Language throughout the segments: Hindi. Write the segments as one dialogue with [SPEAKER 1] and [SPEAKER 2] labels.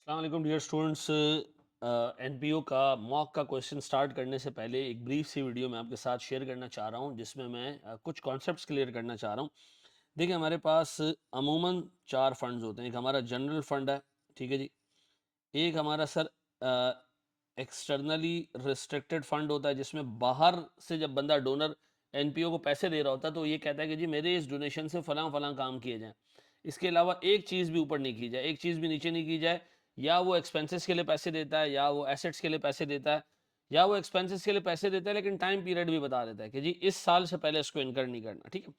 [SPEAKER 1] अस्सलाम वालेकुम डियर स्टूडेंट्स। एनपीओ का मॉक का क्वेश्चन स्टार्ट करने से पहले एक ब्रीफ सी वीडियो मैं आपके साथ शेयर करना चाह रहा हूं, जिसमें मैं कुछ कॉन्सेप्ट्स क्लियर करना चाह रहा हूं। देखिए, हमारे पास अमूमन चार फंड्स होते हैं। एक हमारा जनरल फंड है, ठीक है जी। एक हमारा सर एक्सटर्नली रिस्ट्रिक्टेड फंड होता है, जिसमें बाहर से जब बंदा डोनर एनपीओ को पैसे दे रहा होता है तो ये कहता है कि जी मेरे इस डोनेशन से फलां फलां काम किए जाएं। इसके अलावा एक चीज़ भी ऊपर नहीं की जाए, एक चीज़ भी नीचे नहीं की जाए। या वो एक्सपेंसेस के लिए पैसे देता है, या वो एसेट्स के लिए पैसे देता है, या वो एक्सपेंसेस के लिए पैसे देता है लेकिन टाइम पीरियड भी बता देता है कि जी इस साल से पहले इसको इनकर नहीं करना, ठीक है।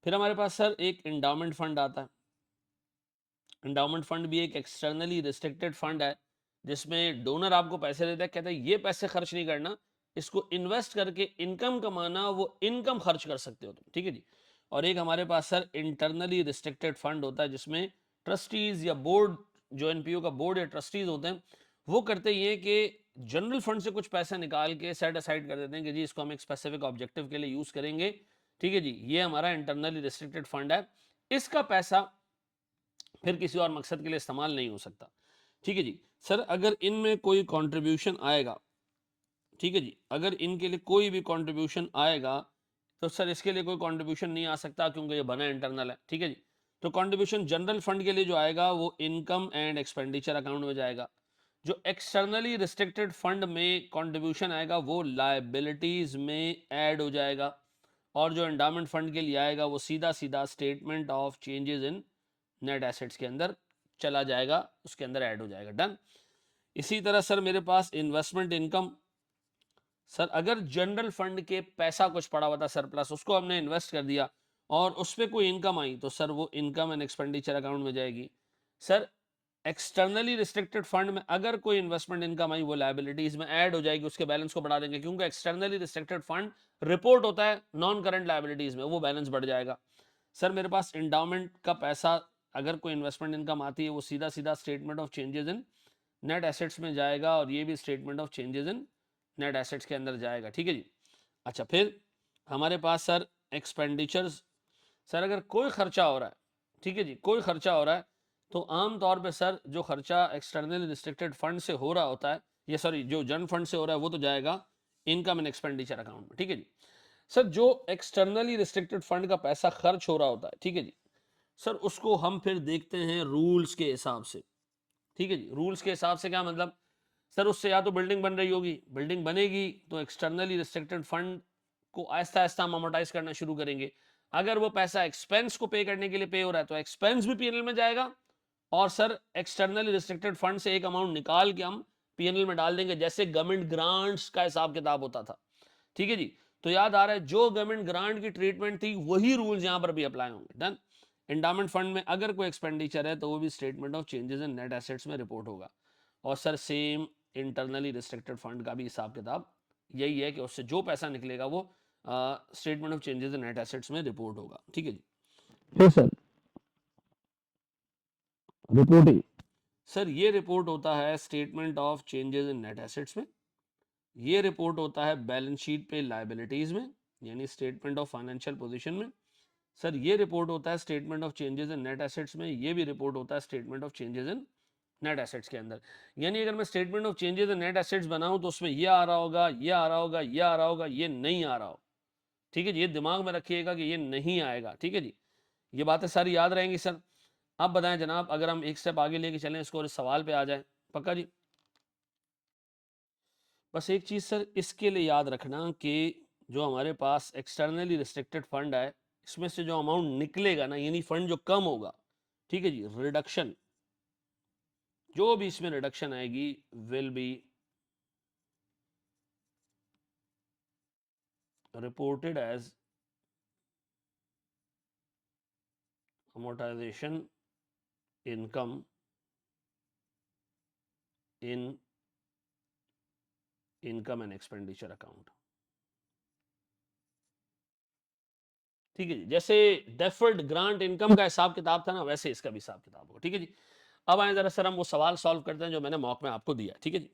[SPEAKER 1] फिर हमारे पास सर एक इंडाउमेंट फंड आता है। इंडाउमेंट फंड भी एक एक्सटर्नली रिस्ट्रिक्टेड फंड है, जिसमें डोनर आपको पैसे देता है, कहता है ये पैसे खर्च नहीं करना, इसको इन्वेस्ट करके इनकम कमाना, वो इनकम खर्च कर सकते हो तुम, ठीक है जी। और एक हमारे पास सर इंटरनली रिस्ट्रिक्टेड फंड होता है, जिसमें ट्रस्टीज या बोर्ड, जो एनपीओ का बोर्ड या ट्रस्टीज होते हैं, वो करते ये कि जनरल फंड से कुछ पैसा निकाल के सेट असाइड कर देते हैं कि जी इसको हम एक स्पेसिफिक ऑब्जेक्टिव के लिए यूज करेंगे, ठीक है जी। ये हमारा इंटरनली रिस्ट्रिक्टेड फंड है। इसका पैसा फिर किसी और मकसद के लिए इस्तेमाल नहीं हो सकता, ठीक है जी। सर अगर इनमें कोई कंट्रीब्यूशन आएगा, ठीक है जी, अगर इनके लिए कोई भी कंट्रीब्यूशन आएगा तो सर इसके लिए कोई कंट्रीब्यूशन नहीं आ सकता, क्योंकि ये बना इंटरनल है, ठीक है जी। तो कंट्रीब्यूशन जनरल फंड के लिए जो आएगा वो इनकम एंड एक्सपेंडिचर अकाउंट में जाएगा। जो एक्सटर्नली रिस्ट्रिक्टेड फंड में कंट्रीब्यूशन आएगा वो लायबिलिटीज में ऐड हो जाएगा। और जो एंडाउमेंट फंड के लिए आएगा वो सीधा सीधा statement of changes in net assets के अंदर चला जाएगा, उसके अंदर ऐड हो जाएगा। डन। इसी तरह सर मेरे पास इन्वेस्टमेंट इनकम, सर अगर जनरल फंड के पैसा कुछ पड़ा हुआ था सरप्लस, उसको हमने इन्वेस्ट कर दिया और उस पर कोई इनकम आई तो सर वो इनकम एंड एक्सपेंडिचर अकाउंट में जाएगी। सर एक्सटर्नली रिस्ट्रिक्टेड फंड में अगर कोई इन्वेस्टमेंट इनकम आई वो लायबिलिटीज में ऐड हो जाएगी, उसके बैलेंस को बढ़ा देंगे, क्योंकि एक्सटर्नली रिस्ट्रिक्टेड फंड रिपोर्ट होता है नॉन करंट लायबिलिटीज में, वो बैलेंस बढ़ जाएगा। सर मेरे पास इंडाउमेंट का पैसा, अगर कोई इन्वेस्टमेंट इनकम आती है वो सीधा सीधा statement of changes in net assets में जाएगा, और ये भी statement of changes in net assets के अंदर जाएगा, ठीक है जी। अच्छा, फिर हमारे पास सर एक्सपेंडिचर्स, सर अगर कोई खर्चा हो रहा है, ठीक है जी, कोई खर्चा हो रहा है तो आम तौर पे सर जो खर्चा एक्सटर्नली रिस्ट्रिक्टेड फंड से हो रहा होता है, ये सॉरी जो जन फंड से हो रहा है वो तो जाएगा इनकम एंड एक्सपेंडिचर अकाउंट में, ठीक है जी। सर जो एक्सटर्नली रिस्ट्रिक्टेड फंड का पैसा खर्च हो रहा होता है, ठीक है जी, सर उसको हम फिर देखते हैं रूल्स के हिसाब से, ठीक है जी। रूल्स के हिसाब से क्या मतलब? सर उससे या तो बिल्डिंग बन रही होगी, बिल्डिंग बनेगी तो एक्सटर्नली रिस्ट्रिक्टेड फंड को आहिस्ता आहिस्ता हम अमोर्टाइज करना शुरू करेंगे। अगर वो पैसा एक्सपेंस को पे करने के लिए पे हो रहा है तो एक्सपेंस भी पीएनएल में जाएगा, और सर एक्सटर्नली रिस्ट्रिक्टेड फंड से एक अमाउंट निकाल के हम पीएनएल में डाल देंगे, जैसे गवर्नमेंट ग्रांट्स का हिसाब किताब होता था, ठीक है जी। तो याद आ रहा है, जो गवर्नमेंट ग्रांट की ट्रीटमेंट थी वही रूल्स यहां पर भी अप्लाई होंगे। डन। एंडाउमेंट फंड में अगर कोई एक्सपेंडिचर है तो वो भी statement of changes in net assets में रिपोर्ट होगा। और sir same internally restricted fund का भी हिसाब किताब यही है कि उससे जो पैसा निकलेगा वो statement of changes in net assets में रिपोर्ट होगा, ठीक है जी। फिर सर रिपोर्टिंग, सर ये रिपोर्ट होता है statement of changes in net assets में, ये रिपोर्ट होता है बैलेंस शीट पे लायबिलिटीज में, यानी स्टेटमेंट ऑफ फाइनेंशियल पोजीशन में। सर ये रिपोर्ट होता है statement of changes in net assets में, ये भी रिपोर्ट होता है statement of changes in net assets के अंदर। यानी अगर मैं statement of changes in net assets बनाऊं तो उसमें ये आ रहा होगा, ये आ रहा होगा, ये आ रहा होगा, ये नहीं आ रहा हो, ठीक है जी। ये दिमाग में रखिएगा कि ये नहीं आएगा, ठीक है जी। ये बातें सारी याद रहेंगी सर। अब बताएं जनाब, अगर हम एक स्टेप आगे लेके चलें इसको और इस सवाल पे आ जाए, पक्का जी। बस एक चीज़ सर इसके लिए याद रखना कि जो हमारे पास एक्सटर्नली रिस्ट्रिक्टेड फंड है, इसमें से जो अमाउंट निकलेगा ना, यानी फंड जो कम होगा, ठीक है जी, रिडक्शन, जो भी इसमें रिडक्शन आएगी will be reported as amortization income in income and expenditure account, ठीक है जी। जैसे डेफर्ड ग्रांट इनकम का हिसाब किताब था ना, वैसे इसका भी हिसाब किताब होगा, ठीक है जी। अब आए जरा सर हम वो सवाल सॉल्व करते हैं जो मैंने मॉक में आपको दिया, ठीक है जी।